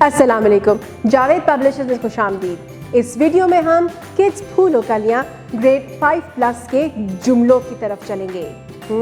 अस्सलाम वालेकुम, जावेद पब्लिशर्स में खुश आमदीद। इस वीडियो में हम किड्स फूल और कलियाँ ग्रेड 5+ के जुमलों की तरफ चलेंगे। तो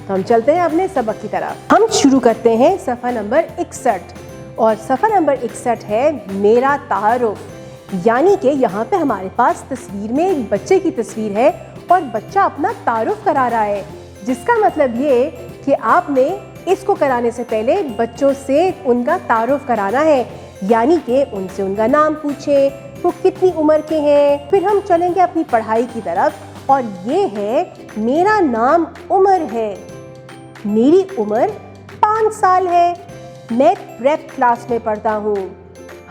हम चलते हैं अपने सबक की तरफ। हम शुरू करते हैं सफ़ा नंबर 61 और सफ़ा नंबर 61 है मेरा तारुफ। यानी कि यहाँ पे हमारे पास तस्वीर में एक बच्चे की तस्वीर है और बच्चा अपना तारुफ करा रहा है, जिसका मतलब ये कि आपने इसको कराने से पहले बच्चों से उनका तारुफ कराना है, यानी कि उनसे उनका नाम पूछें, वो कितनी उम्र के हैं। फिर हम चलेंगे अपनी पढ़ाई की तरफ और ये है मेरा नाम उमर है, मेरी उम्र 5 साल है, मैं प्रेप क्लास में पढ़ता हूँ,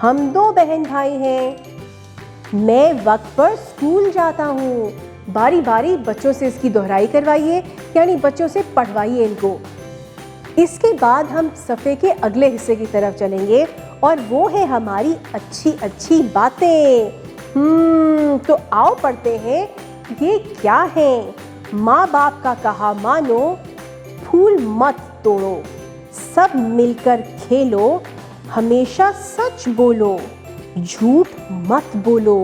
हम 2 बहन भाई हैं, मैं वक्त पर स्कूल जाता हूँ। बारी बारी बच्चों से इसकी दोहराई करवाइए, यानी बच्चों से पढ़वाइए इनको। इसके बाद हम सफ़े के अगले हिस्से की तरफ चलेंगे और वो है हमारी अच्छी अच्छी बातें। तो आओ पढ़ते हैं, ये क्या है। माँ बाप का कहा मानो, फूल मत तोड़ो, सब मिलकर खेलो, हमेशा सच बोलो, झूठ मत बोलो।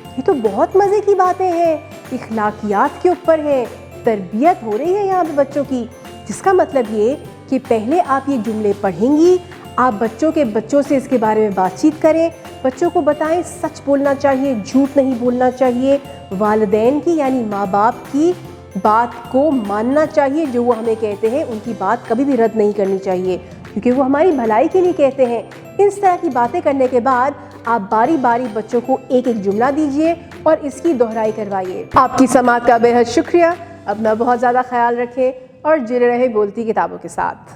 ये तो बहुत मज़े की बातें हैं, इखलाकियात के ऊपर है, तरबियत हो रही है यहाँ पे बच्चों की। जिसका मतलब ये कि पहले आप ये जुमले पढ़ेंगी, आप बच्चों से इसके बारे में बातचीत करें, बच्चों को बताएं सच बोलना चाहिए, झूठ नहीं बोलना चाहिए, वालिदैन की यानी माँ बाप की बात को मानना चाहिए, जो वो हमें कहते हैं उनकी बात कभी भी रद्द नहीं करनी चाहिए, क्योंकि वो हमारी भलाई के लिए कहते हैं। इस तरह की बातें करने के बाद आप बारी बारी बच्चों को एक एक जुमला दीजिए और इसकी दोहराई करवाइए। आपकी समाअत का बेहद शुक्रिया। अपना बहुत ज़्यादा ख्याल रखें और जुड़े रहे बोलती किताबों के साथ।